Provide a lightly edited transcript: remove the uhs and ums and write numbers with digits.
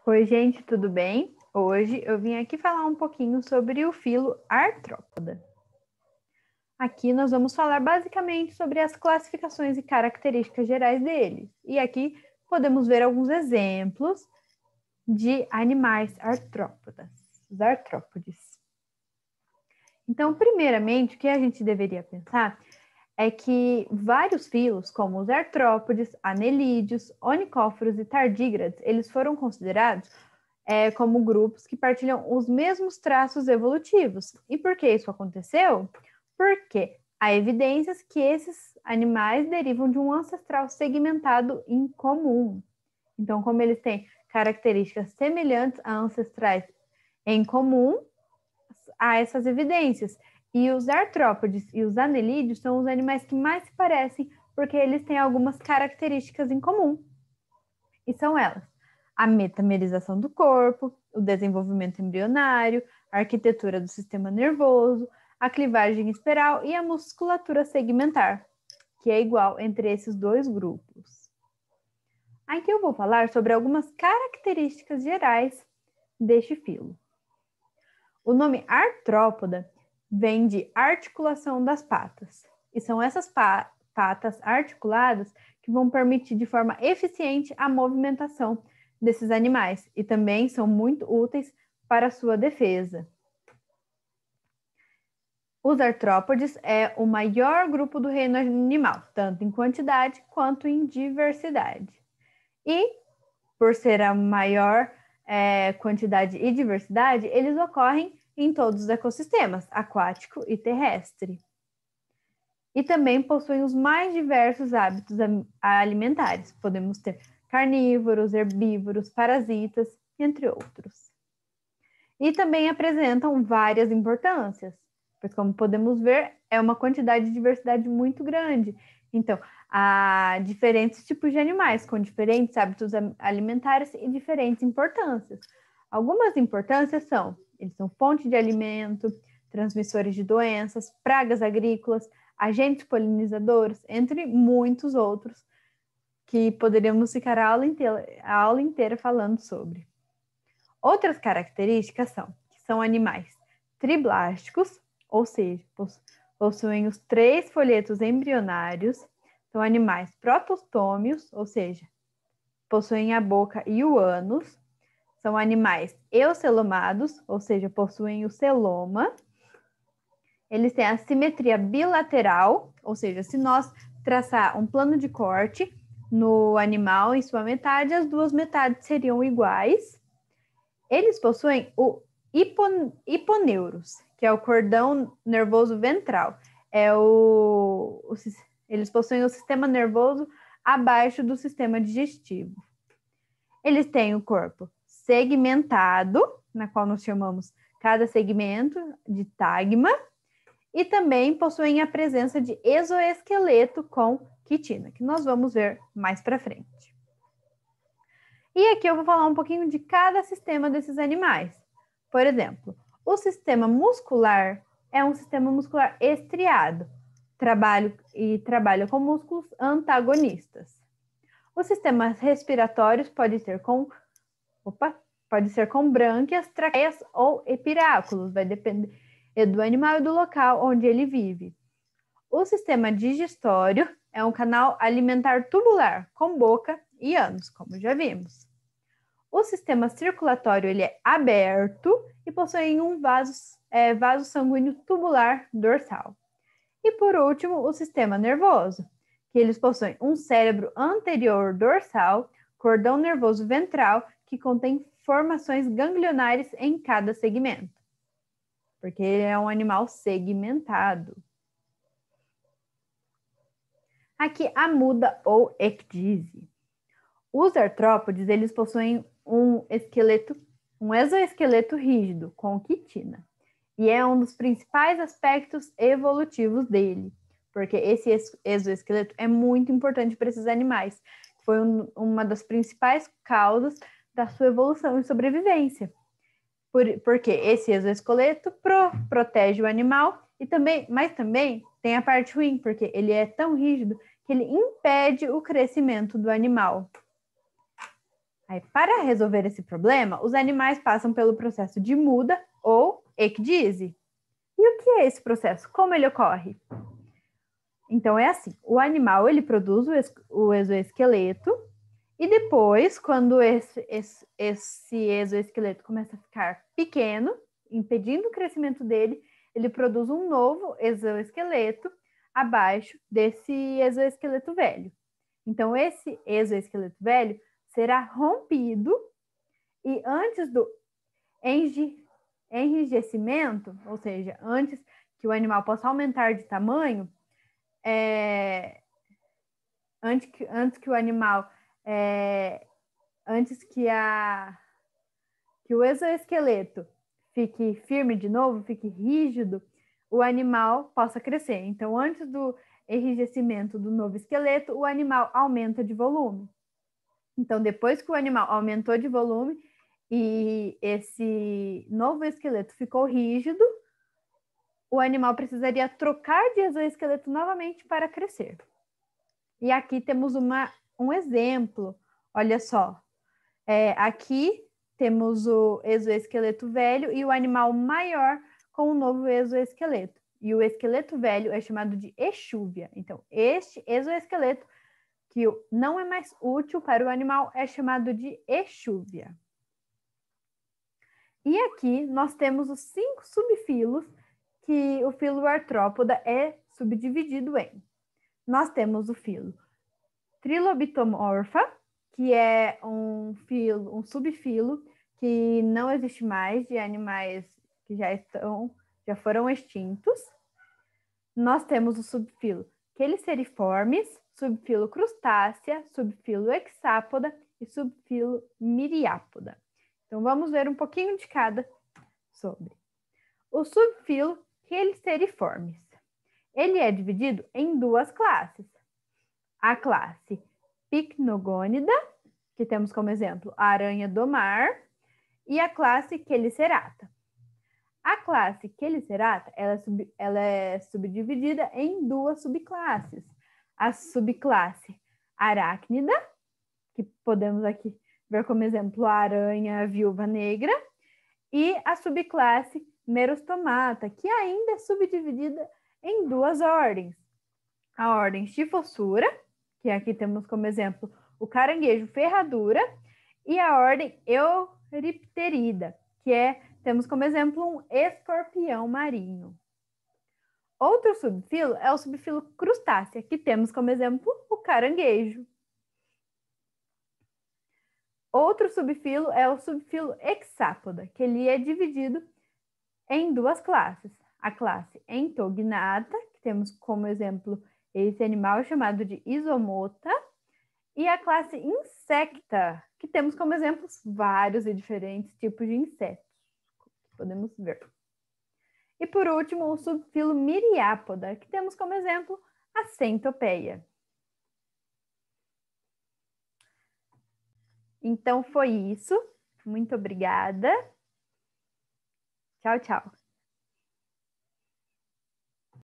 Oi, gente, tudo bem? Hoje eu vim aqui falar um pouquinho sobre o filo Artrópoda. Aqui nós vamos falar basicamente sobre as classificações e características gerais deles. E aqui podemos ver alguns exemplos de animais artrópodas, os artrópodes. Então, primeiramente, o que a gente deveria pensar é que vários filos, como os artrópodes, anelídeos, onicóforos e tardígrados, eles foram considerados como grupos que partilham os mesmos traços evolutivos. E por que isso aconteceu? Porque há evidências que esses animais derivam de um ancestral segmentado em comum. Então, como eles têm características semelhantes a ancestrais em comum, há essas evidências. E os artrópodes e os anelídeos são os animais que mais se parecem, porque eles têm algumas características em comum. E são elas: a metamerização do corpo, o desenvolvimento embrionário, a arquitetura do sistema nervoso, a clivagem espiral e a musculatura segmentar, que é igual entre esses dois grupos. Aqui eu vou falar sobre algumas características gerais deste filo. O nome artrópoda vem de articulação das patas, e são essas patas articuladas que vão permitir de forma eficiente a movimentação desses animais e também são muito úteis para a sua defesa. Os artrópodes é o maior grupo do reino animal, tanto em quantidade quanto em diversidade. E, por ser a maior quantidade e diversidade, eles ocorrem em todos os ecossistemas, aquático e terrestre. E também possuem os mais diversos hábitos alimentares. Podemos ter carnívoros, herbívoros, parasitas, entre outros. E também apresentam várias importâncias, pois como podemos ver, é uma quantidade de diversidade muito grande. Então, há diferentes tipos de animais, com diferentes hábitos alimentares e diferentes importâncias. Algumas importâncias são: eles são fonte de alimento, transmissores de doenças, pragas agrícolas, agentes polinizadores, entre muitos outros, que poderíamos ficar a aula inteira falando sobre. Outras características que são animais triblásticos, ou seja, possuem os 3 folhetos embrionários, são animais protostômios, ou seja, possuem a boca e o ânus, são animais eucelomados, ou seja, possuem o celoma. Eles têm a simetria bilateral, ou seja, se nós traçar um plano de corte no animal em sua metade, as duas metades seriam iguais. Eles possuem o hiponeuros, que é o cordão nervoso ventral. Eles possuem o sistema nervoso abaixo do sistema digestivo. Eles têm o corpo segmentado, na qual nós chamamos cada segmento de tagma, e também possuem a presença de exoesqueleto com quitina, que nós vamos ver mais para frente. E aqui eu vou falar um pouquinho de cada sistema desses animais. Por exemplo, o sistema muscular é um sistema muscular estriado, trabalha com músculos antagonistas. Os sistemas respiratórios pode ser com brânquias, traqueias ou epiráculos, vai depender do animal e do local onde ele vive. O sistema digestório é um canal alimentar tubular, com boca e ânus, como já vimos. O sistema circulatório ele é aberto e possui um vaso sanguíneo tubular dorsal. E por último, o sistema nervoso, que eles possuem um cérebro anterior dorsal, cordão nervoso ventral, que contém formações ganglionares em cada segmento, porque ele é um animal segmentado. Aqui a muda ou ecdise. Os artrópodes, eles possuem um exoesqueleto rígido com quitina. E é um dos principais aspectos evolutivos dele, porque esse exoesqueleto é muito importante para esses animais. Foi uma das principais causas da sua evolução e sobrevivência. Porque esse exoesqueleto protege o animal, mas também tem a parte ruim, porque ele é tão rígido que ele impede o crescimento do animal. Aí, para resolver esse problema, os animais passam pelo processo de muda ou ecdise. E o que é esse processo? Como ele ocorre? Então, é assim, o animal ele produz o exoesqueleto e depois, quando esse exoesqueleto começa a ficar pequeno, impedindo o crescimento dele, ele produz um novo exoesqueleto abaixo desse exoesqueleto velho. Então, esse exoesqueleto velho será rompido e antes do enrijecimento, ou seja, antes que o animal possa aumentar de tamanho, antes que o animal, antes que o exoesqueleto fique firme de novo, fique rígido, o animal possa crescer. Então, antes do enrijecimento do novo esqueleto, o animal aumenta de volume. Então, depois que o animal aumentou de volume e esse novo esqueleto ficou rígido, o animal precisaria trocar de exoesqueleto novamente para crescer. E aqui temos um exemplo. Olha só. Aqui temos o exoesqueleto velho e o animal maior com o novo exoesqueleto. E o esqueleto velho é chamado de exúvia. Então, este exoesqueleto, que não é mais útil para o animal, é chamado de exúvia. E aqui nós temos os 5 subfilos que o filo artrópoda é subdividido em. Nós temos o filo Trilobitomorpha, que é um subfilo que não existe mais, de animais que já foram extintos. Nós temos o subfilo Cheliceriformes, subfilo Crustácea, subfilo Hexápoda e subfilo Myriápoda. Então, vamos ver um pouquinho de cada sobre. O subfilo Cheliceriformes. Ele é dividido em 2 classes. A classe Pycnogônida, que temos como exemplo a aranha do mar, e a classe Chelicerata. A classe Chelicerata ela é subdividida em 2 subclasses. A subclasse Aracnida, que podemos aqui ver como exemplo a aranha viúva negra, e a subclasse Merostomata, que ainda é subdividida em 2 ordens. A ordem Chifossura, que aqui temos como exemplo o caranguejo ferradura, e a ordem Euripterida, que temos como exemplo um escorpião marinho. Outro subfilo é o subfilo Crustácea, que temos como exemplo o caranguejo. Outro subfilo é o subfilo Hexápoda, que ele é dividido em 2 classes. A classe Entognata, que temos como exemplo esse animal chamado de Isomota, e a classe Insecta, que temos como exemplos vários e diferentes tipos de insetos, que podemos ver. E por último, o subfilo Myriápoda, que temos como exemplo a centopeia. Então foi isso. Muito obrigada. Tchau, tchau.